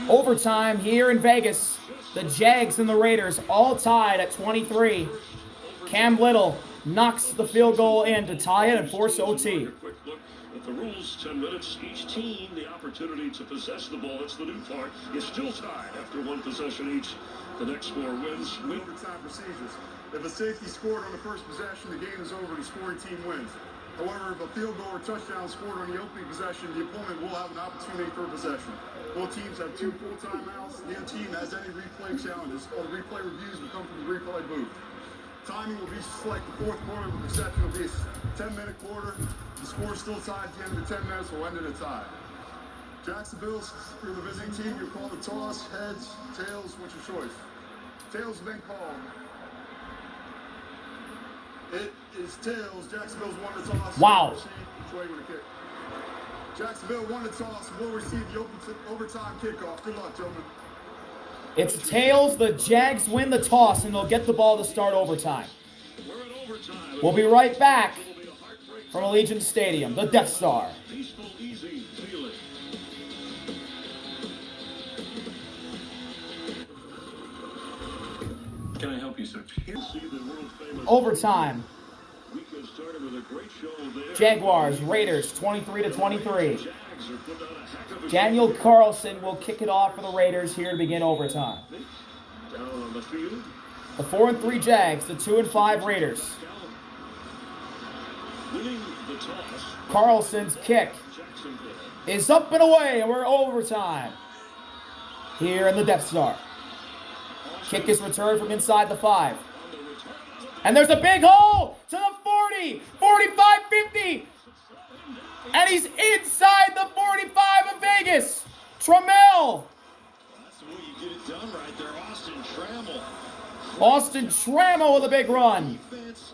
Overtime here in Vegas. The Jags and the Raiders all tied at 23. Cam Little knocks the field goal in to tie it and force OT. The rules, 10 minutes each team, the opportunity to possess the ball. That's the new part. It's still tied after one possession each. The next score wins. Overtime procedures. If a safety scored on the first possession, the game is over. The scoring team wins. However, if a field goal or touchdown is scored on the opening possession, the opponent will have an opportunity for possession. Both teams have 2 full timeouts. The other team has any replay challenges. All the replay reviews will come from the replay booth. Timing will be like the fourth quarter. The reception will be a 10-minute quarter. The score is still tied at the end of the 10 minutes. Will end in a tie. Jacksonville, for the visiting team, you call the toss, heads, tails. What's your choice? Tails have been called. It is tails. Jacksonville's won the toss. Wow. Jacksonville won the toss. Will receive the overtime kickoff. Good luck, gentlemen. It's tails. The Jags win the toss, and they'll get the ball to start overtime. We'll be right back from Allegiant Stadium, the Death Star. Can I help you, sir? Overtime. Jaguars, Raiders, 23-23. Daniel Carlson will kick it off for the Raiders here to begin overtime. The 4-3 Jags, the 2-5 Raiders. Carlson's kick is up and away, and we're overtime here in the Death Star. Kick is returned from inside the 5. And there's a big hole to the 40, 45, 50. And he's inside the 45 of Vegas. Trammell. That's the way you get it done right there. Austin Trammell with a big run. Defense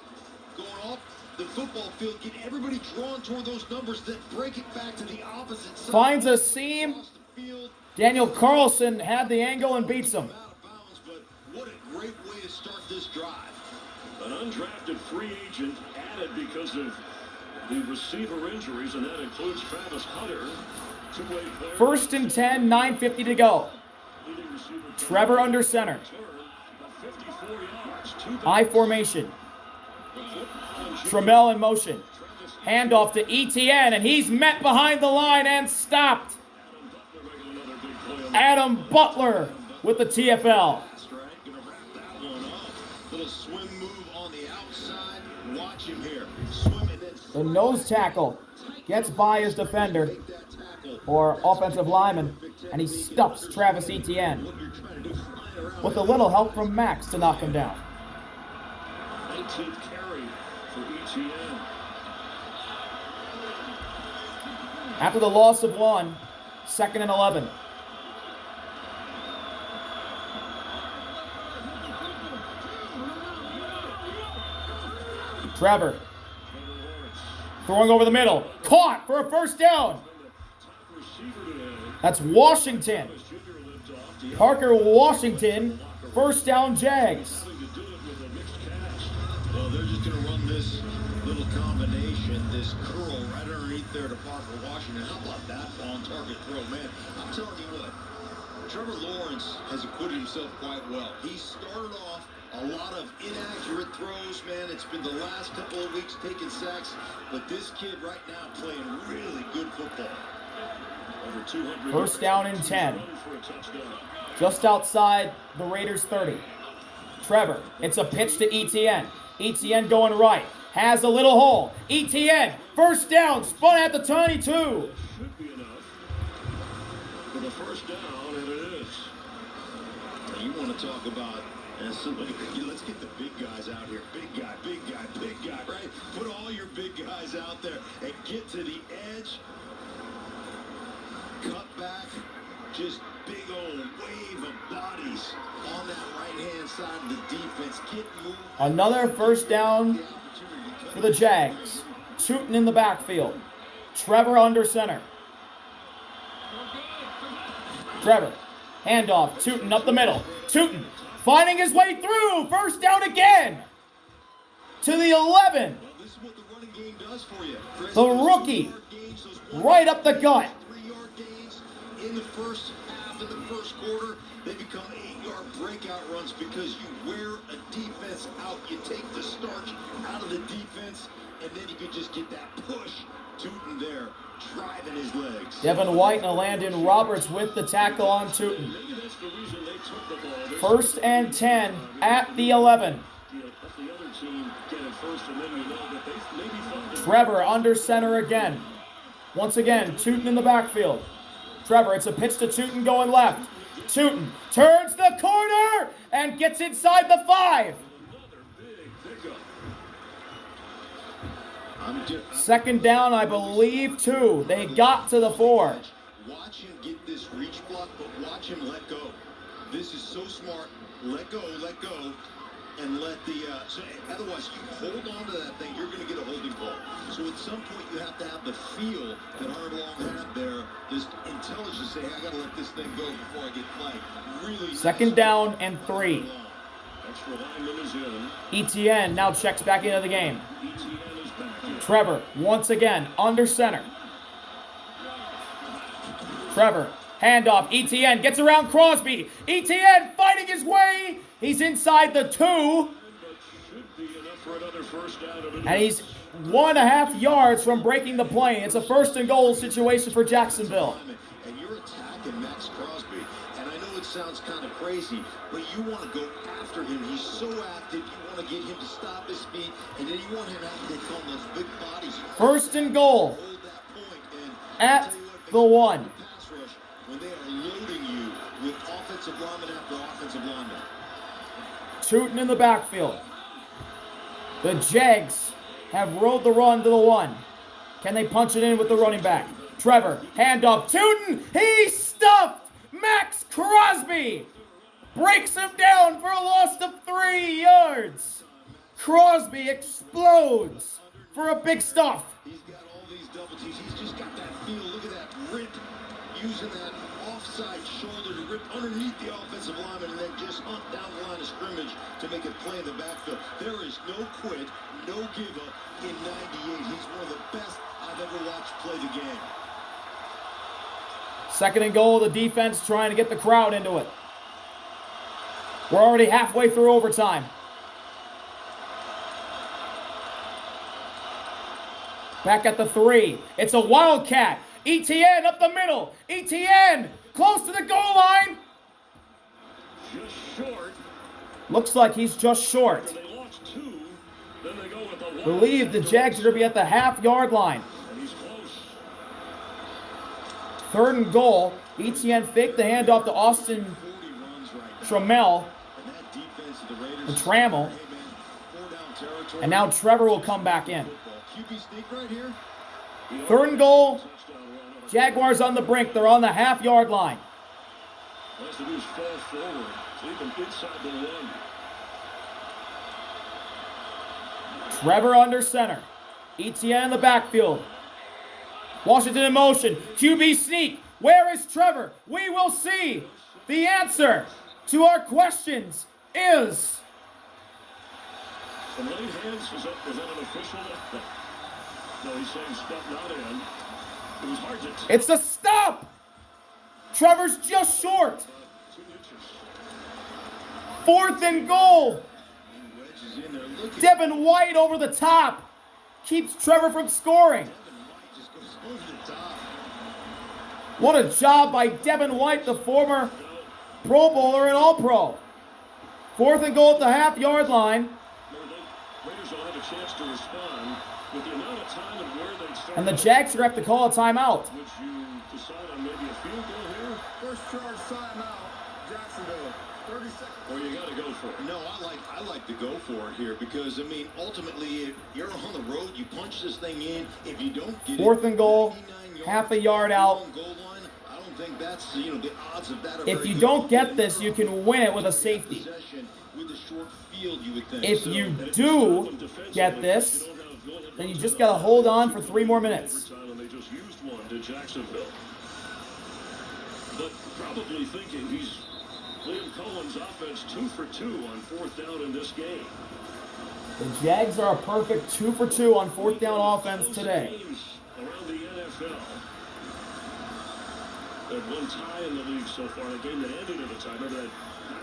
going off the football field, get everybody drawn toward those numbers, then break it back to the opposite side. Finds a seam. Daniel Carlson had the angle and beats him. What a great way to start this drive. An undrafted free agent added because of the receiver injuries, and that includes Travis Hunter. First and 10, 9:50 to go. Trevor under center. I formation. Trammell in motion. Handoff to ETN, and he's met behind the line and stopped. Adam Butler with the TFL. Little swim move on the outside. Watch him here. Swim and then the nose tackle gets by his defender or offensive lineman, and he stuffs Travis Etienne with a little help from Max to knock him down. 19th carry for Etienne. After the loss of 1, 2nd and 11. Trevor throwing over the middle. Caught for a first down. That's Washington. Parker Washington. First down Jags. well, they're just going to run this little combination, this curl right underneath there to Parker Washington. How about that on-target throw, man? I'm telling you what, Trevor Lawrence has acquitted himself quite well. He started off a lot of inaccurate throws, man. It's been the last couple of weeks taking sacks, but this kid right now playing really good football. First down and 10. Just outside the Raiders 30. Trevor, it's a pitch to Etienne. Etienne going right. Has a little hole. Etienne, first down, spun at the 22. Should be enough for the first down, and it is. Now you want to talk about somebody, let's get the big guys out here. Big guy, big guy, big guy, right? Put all your big guys out there and get to the edge. Cut back, just big old wave of bodies on that right-hand side of the defense. Get moved. Another first down for the Jags. Shooting in the backfield. Trevor under center. Trevor, handoff, Tootin up the middle. Tootin finding his way through. First down again. To the 11. This is what the running game does for you. The rookie, right up the gut. 3-yard gains in the first half half of the first quarter, they become 8-yard breakout runs because you wear a defense out. You take the starch out of the defense, and then you can just get that push. Tootin there, driving his legs. Devin White and Landon Roberts with the tackle on Tootin. First and 10 at the 11. Trevor under center again. Once again, Tootin in the backfield. Trevor, it's a pitch to Tootin going left. Tootin turns the corner and gets inside the 5. Second down, I believe, 2. They got to the 4. Watch him get this reach block, but watch him let go. This is so smart. Let go, and let the... otherwise, you hold on to that thing, you're going to get a holding call. So at some point, you have to have the feel that Arnold Long had there, this intelligence saying, I got to let this thing go before I get flagged. Really second down and 3. ETN now checks back into the game. Trevor, once again, under center. Trevor, handoff. ETN gets around Crosby. ETN fighting his way. He's inside the 2. And he's 1.5 yards from breaking the play. It's a first and goal situation for Jacksonville. And you're attacking Max Crosby. And I know it sounds kind of crazy, but you want to go after him. He's so active. You want to get him to stop his feet, and then you want him to take on those big bodies. First and goal at the 1. When they are loading you with offensive lineman after offensive lineman. Tootin in the backfield. The Jags have rolled the run to the 1. Can they punch it in with the running back? Trevor, handoff. Tootin, he stuffed Max Crosby. Breaks him down for a loss of 3 yards. Crosby explodes for a big stuff. He's got all these double T's. He's just got that feel. Look at that rip. Using that offside shoulder to rip underneath the offensive lineman and then just hunt down the line of scrimmage to make a play in the backfield. There is no quit, no give up in 98. He's one of the best I've ever watched play the game. Second and goal, the defense trying to get the crowd into it. We're already halfway through overtime. Back at the 3. It's a wildcat. ETN up the middle. ETN close to the goal line. Just short. Looks like he's just short. They lost 2. Then they go with the Believe the Jags are going to be at the half-yard line. And he's close. Third and goal. ETN faked the handoff to Austin Trammell. And Trammell. And now Trevor will come back in. Third and goal. Jaguars on the brink. They're on the half-yard line. All has to do is fall forward. Leave them inside the 1. Trevor under center. ETN in the backfield. Washington in motion. QB sneak. Where is Trevor? We will see. The answer to our questions is... The laid hands was up. Was that an official? No, he's saying step not in. It was hard to... It's a stop! Trevor's just short. 2 inches. Fourth and goal. Devin White over the top. Keeps Trevor from scoring. What a job by Devin White, the former Pro Bowler and All-Pro. Fourth and goal at the half-yard line. Raiders will have a chance to respond with the amount of time and where they start. And the Jags are going to have to call a timeout. Would you decide on maybe a field goal here? First charge timeout, Jacksonville. 30 seconds. Or you got to go for it? No, I like to go for it here because, I mean, ultimately, if you're on the road, you punch this thing in. If you don't get Fourth it, and goal, half a yard out. Goal line, I don't think that's, the odds of that are If very you good. don't get this, you can win it with a safety. With a short field, you would think. If you do get this, then you just got to hold on for 3 more minutes. And they just used one to Jacksonville. But probably thinking he's Liam Cohen's offense 2 for 2 on 4th down in this game. The Jags are a perfect 2 for 2 on 4th down offense today. Around the NFL. They've one tie in the league so far. The game that ended at a tie. Remember that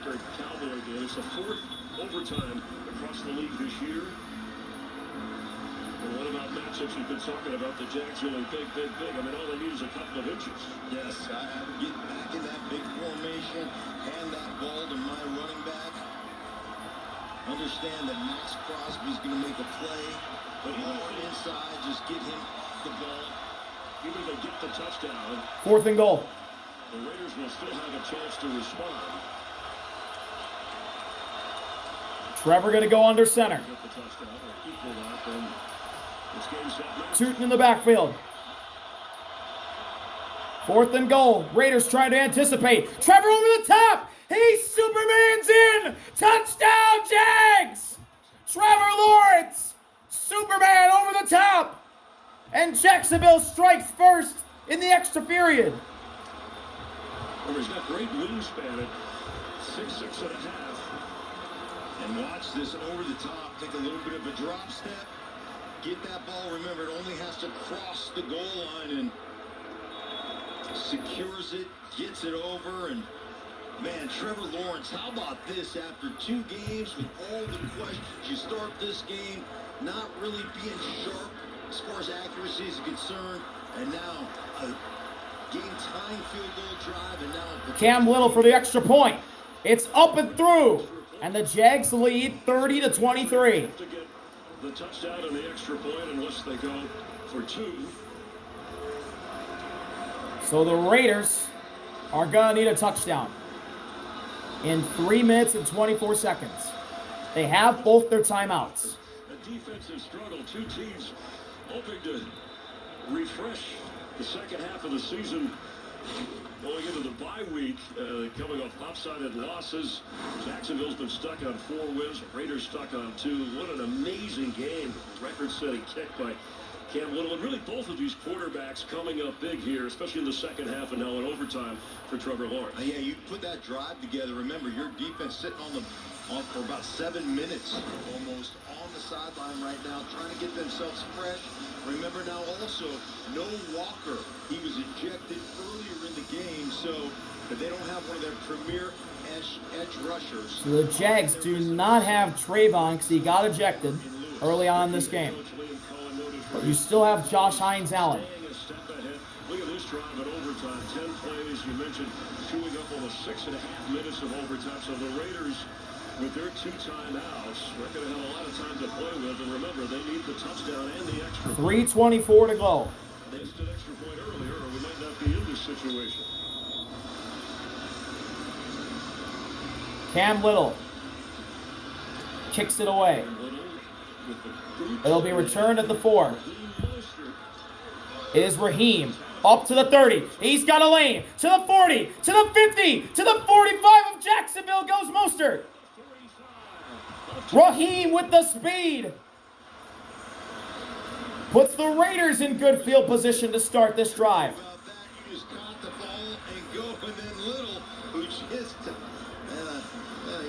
Packer-Cowboy game? It's the 4th overtime across the league this year. And what about matchups you've been talking about? The Jags going big. I mean, all they need is a couple of inches. Yes, I have to get back in that big formation, hand that ball to my running back. Understand that Max Crosby's going to make a play, but inside, just get him the ball. Even if they get the touchdown, 4th and goal. the Raiders will still have a chance to respond. Trevor going to go under center. Get the touchdown or equal that, then it's game set match. Tootin in the backfield. 4th and goal. Raiders trying to anticipate. Trevor over the top. He Superman's in. Touchdown, Jags. Trevor Lawrence. Superman over the top. And Jacksonville strikes first in the extra period. Well, he's got great wingspan at 6'6.5". And watch this over the top, take a little bit of a drop step, get that ball. Remember, it only has to cross the goal line and secures it, gets it over. And man, Trevor Lawrence, how about this after 2 games with all the questions? You start this game not really being sharp as far as accuracy is concerned, and now a game-tying field goal drive, and now Cam Little for the extra point. It's up and through. And the Jags lead 30-23. To get the touchdown and the extra point unless they go for 2. So the Raiders are going to need a touchdown in 3 minutes and 24 seconds. They have both their timeouts. A defensive struggle. 2 teams hoping to refresh the second half of the season. Going into the bye week, coming off lopsided losses. Jacksonville's been stuck on 4 wins. Raiders stuck on 2. What an amazing game. Record-setting kick by Cam Little. And really both of these quarterbacks coming up big here, especially in the second half and now in overtime for Trevor Lawrence. Yeah, you put that drive together. Remember, your defense sitting on for about 7 minutes almost on the sideline right now, trying to get themselves fresh. Remember now also, no Walker. He was ejected earlier in the game, so but they don't have one of their premier edge rushers. So the Jags do not have Trayvon because he got ejected early on in this game. But you still have Josh Hines Allen. Look at this drive in overtime. 10 plays. You mentioned chewing up almost 6.5 minutes of overtime. So the Raiders, with their 2 timeouts, we're going to have a lot of time to play with. And remember, they need the touchdown and the extra. 3:24 to go. They missed an extra point earlier, or we might not be in this situation. Cam Little kicks it away. It'll be returned at the 4. It is Raheem up to the 30. He's got a lane to the 40, to the 50, to the 45 of Jacksonville goes Mostert. Raheem with the speed. Puts the Raiders in good field position to start this drive. About that, you just caught the ball and go, and then Little, who just,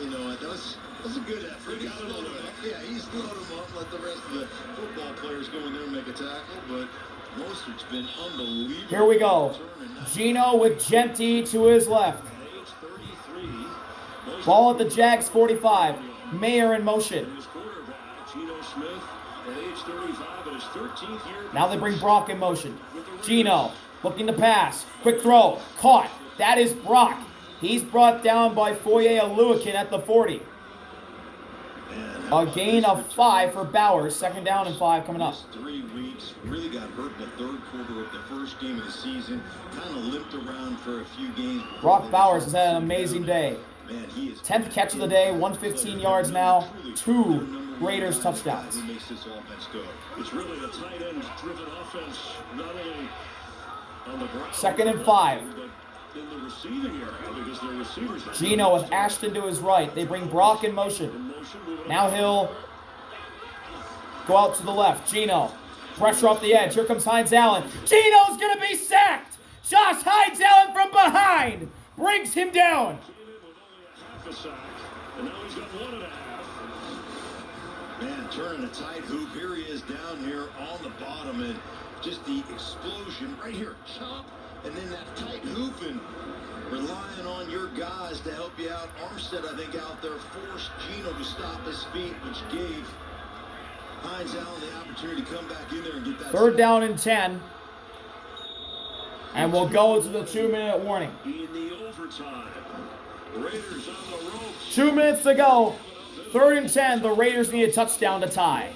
you know what, that was a good effort. He slowed him up. Yeah, he slowed him up, let the rest of the football players go in there and make a tackle, but Mostert's been unbelievable. Here we go. Gino with Genty to his left. Ball at the Jags 45. Mayer in motion. Now they bring Brock in motion. Gino looking to pass. Quick throw. Caught. That is Brock. He's brought down by Foye Aluakin at the 40. A gain of 5 for Bowers. 2nd down and 5 coming up. 3 weeks, really got hurt in the 3rd quarter of the first game of the season. Kind of limped around for a few games. Brock Bowers has had an amazing day. Man, he is 10th catch of the day, 115 yards now, 2 Raiders touchdowns. Who makes this offense go? It's really a tight end-driven offense, not only on the ground, 2nd and 5. but in the receiving area because their receivers. Gino with Ashton to his right. They bring Brock in motion. Now he'll go out to the left. Gino, pressure off the edge. Here comes Hines Allen. Gino's going to be sacked. Josh Hines Allen from behind brings him down. A sack, and now he's got 1.5. Man, turning a tight hoop. Here he is down here on the bottom, and just the explosion right here. Chop And then that tight hooping, relying on your guys to help you out. Armstead, I think, out there forced Gino to stop his feet, which gave Hines Allen the opportunity to come back in there and get that. Third down and 10. And we'll go to the 2-minute warning. In the overtime, Raiders on the ropes. 2 minutes to go. Third and 10. The Raiders need a touchdown to tie.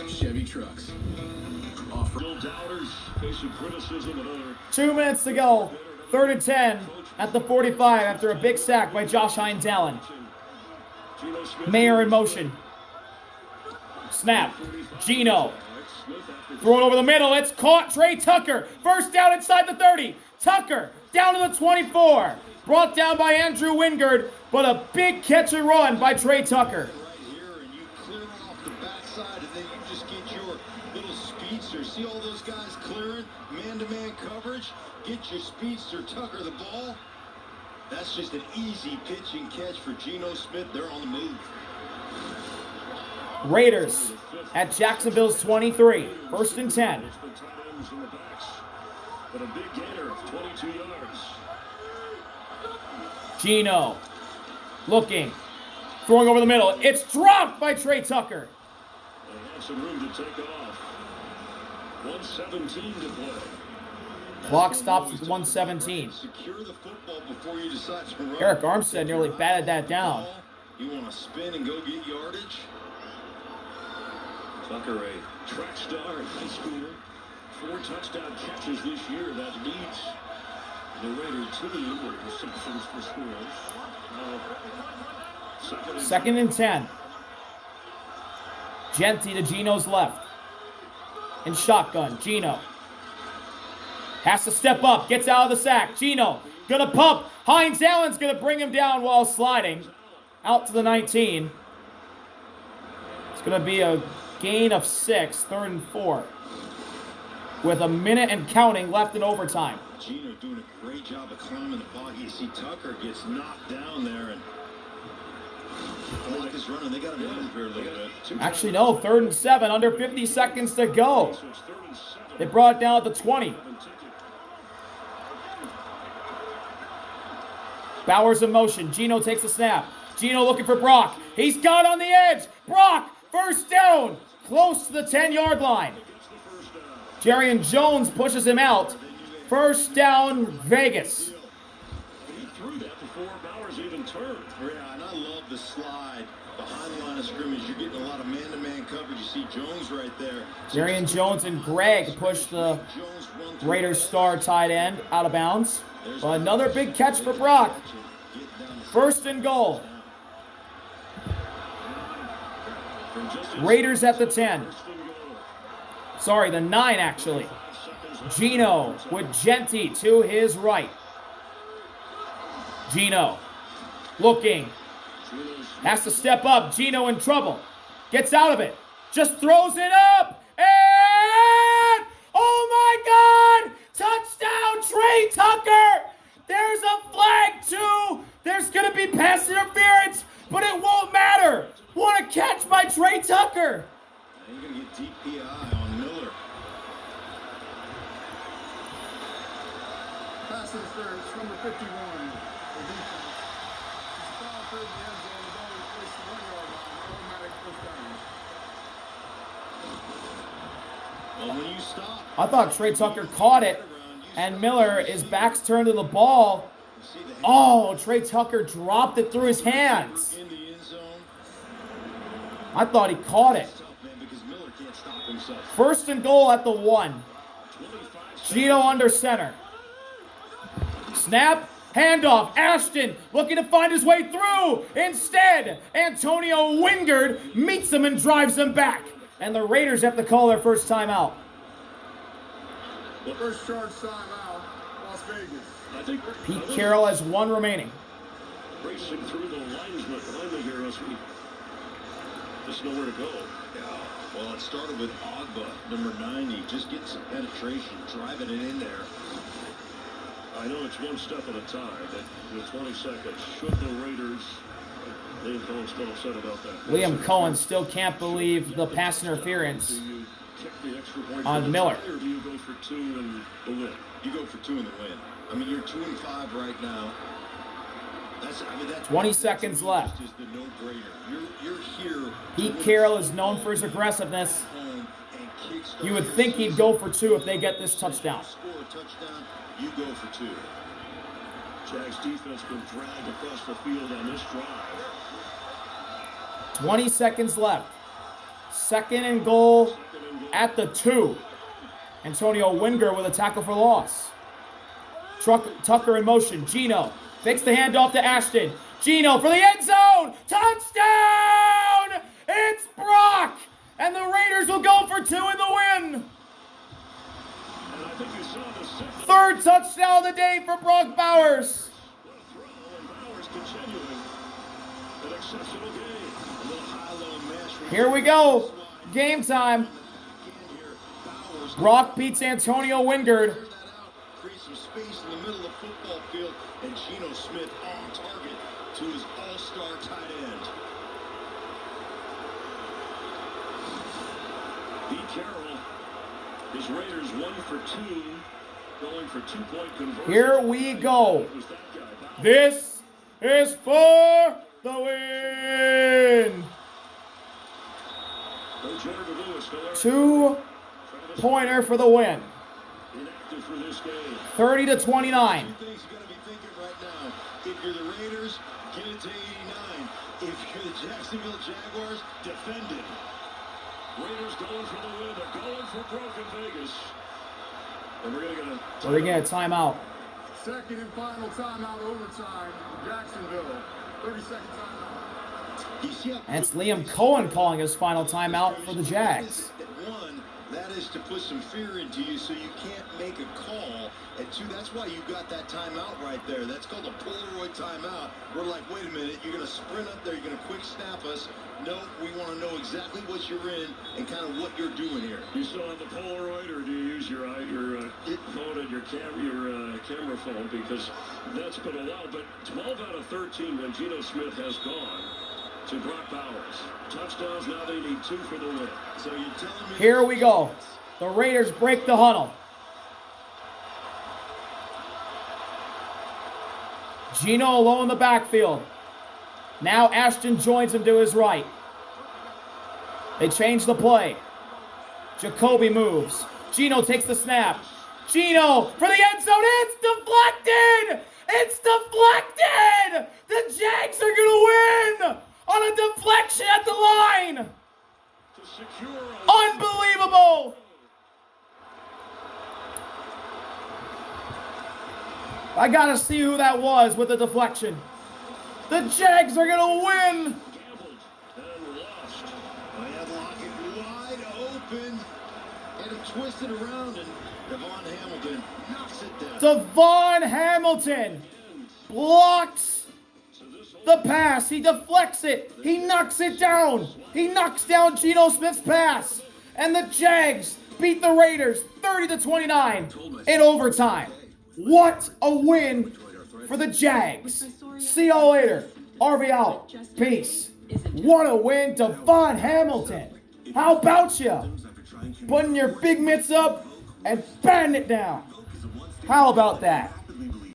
Chevy trucks. Doubters facing criticism and other. 2 minutes to go. Third and 10 at the 45 after a big sack by Josh Hines Allen. Mayer in motion. Snap. Gino. Throw it over the middle. It's caught. Trey Tucker. First down inside the 30. Tucker down to the 24. Brought down by Andrew Wingard, but a big catch and run by Trey Tucker. Right here, and you clear off the backside, and then you just get your little speedster. See all those guys clearing? Man-to-man coverage. Get your speedster Tucker the ball. That's just an easy pitch and catch for Geno Smith. They're on the move. Raiders at Jacksonville's 23. First and 10. But a big gainer of 22 yards. Gino looking. Throwing over the middle. It's dropped by Trey Tucker. They have some room to take off. 1:17 to play. Clock stops with 1:17. Secure the football before you decide to run. Eric Armstead nearly batted that down. You want to spin and go get yardage? Tucker, a track star in high school. 4 touchdown catches this year. That leads the Raider team with receptions for scores. Second and 10. Genty to Gino's left. In shotgun. Gino has to step up. Gets out of the sack. Gino gonna pump. Hines Allen's gonna bring him down while sliding. Out to the 19. It's gonna be a gain of 6. Third and 4. With a minute and counting left in overtime. Gino doing a great job of climbing the pocket. You see Tucker gets knocked down there, and the clock is running. They got to move here a little bit. Actually, no. Third and 7. Under 50 seconds to go. They brought it down at the 20. Bowers in motion. Gino takes a snap. Gino looking for Brock. He's got on the edge. Brock, first down. Close to the 10-yard line. Jerrion Jones pushes him out. First down, Vegas. He threw that before Bowers even turned. Yeah, and I love the slide behind the line of scrimmage. You're getting a lot of man-to-man coverage. You see Jones right there. Jerrion Jones and Greg push the Raiders star tight end out of bounds. But another big catch for Brock. First and goal. Raiders at the 10. Sorry, the 9 actually. Gino with Genty to his right. Gino looking. Has to step up. Gino in trouble. Gets out of it. Just throws it up. And oh my God! Touchdown, Trey Tucker! There's a flag too. There's going to be pass interference, but it won't matter. What a catch by Trey Tucker. You're going to get DPI on Miller. Pass interference, number 51. The defense. It's foul for the end zone. The ball was placed the 1-yard line. Automatic first down. Well, when you stop, I thought Trey Tucker caught it, and Miller, his back's turned to the ball. Oh, Trey Tucker dropped it through his hands. in the end zone, I thought he caught it. tough, man, because Miller can't stop himself. First and goal at the 1. Gino under center. Snap, handoff. Ashton looking to find his way through. Instead, Antonio Wingard meets him and drives him back. And the Raiders have to call their first timeout. The first charge timeout, Las Vegas. I think Pete Carroll has 1 remaining. racing through the linesman finally here as we just know where to go. Yeah. Well, it started with Ogba, number 90, just getting some penetration, driving it in there. I know it's one step at a time, but with 20 seconds, should the Raiders, Liam Cohen's still upset about that. Liam Cohen still can't believe the pass interference. kick the extra point On for the Miller. tie, or do you go for 2 and the win? You go for 2 in the win. I mean, you're 2-5 right now. That's 20 seconds left. Just the no-brainer. You're here. Pete Carroll is known for his aggressiveness. You would think he'd go for 2 if they get this touchdown. Score a touchdown, you go for 2. Jags defense been dragged across the field on this drive. 20 seconds left. Second and goal at the 2. Antonio Winger with a tackle for loss. Tucker in motion. Gino fakes the handoff to Ashton. Gino for the end zone. Touchdown! It's Brock! And the Raiders will go for 2 in the win. And I think you saw the second. Third touchdown of the day for Brock Bowers. Throw, and Bowers continuing an exceptional game. A little high-low mash. Here we go. Game time. Brock beats Antonio Wingard. Clear that out, create some space in the middle of the football field, and Geno Smith on target to his all-star tight end. Pete Carroll, his Raiders 1 for 2, going for 2-point conversion. Here we go. It was that guy, Bowers. This is for the win. No Jordan Lewis, no Eric. 2-pointer for the win. Inactive for this game. 30-29. Two things you got to be thinking right now. If you're the Raiders, get it to 89. If you're the Jacksonville Jaguars, defend it. Raiders going for the win. They're going for broken Vegas. And we're going to get a We're going to get a timeout. Second and final timeout overtime. Jacksonville. 30-second timeout. You see how And it's Liam Cohen calling his final timeout for the Jags. One, that is to put some fear into you so you can't make a call. And 2, that's why you got that timeout right there. That's called a Polaroid timeout. We're like, wait a minute, you're going to sprint up there, you're going to quick snap us. No, we want to know exactly what you're in and kind of what you're doing here. You still have the Polaroid, or do you use your phone and your camera phone? Because that's been a while. But 12 out of 13 when Geno Smith has gone to Brock Bowers. Touchdowns, now they need 2 for the win. So you're telling me... Here we go. The Raiders break the huddle. Gino alone in the backfield. Now Ashton joins him to his right. They change the play. Jacoby moves. Gino takes the snap. Gino for the end zone. It's deflected! It's deflected! The Jags are going to win on a deflection at the line. To secure Unbelievable! I gotta see who that was with the deflection. The Jags are gonna win. gambled and lost. They had Lockett wide open. Had him twisted around, and Davon Hamilton knocks it down. Davon Hamilton blocks the pass. He deflects it. He knocks it down. He knocks down Geno Smith's pass. And the Jags beat the Raiders 30-29 in overtime. What a win for the Jags. See y'all later. RV out. Peace. What a win, Davon Hamilton. How about you? Putting your big mitts up and batting it down. How about that?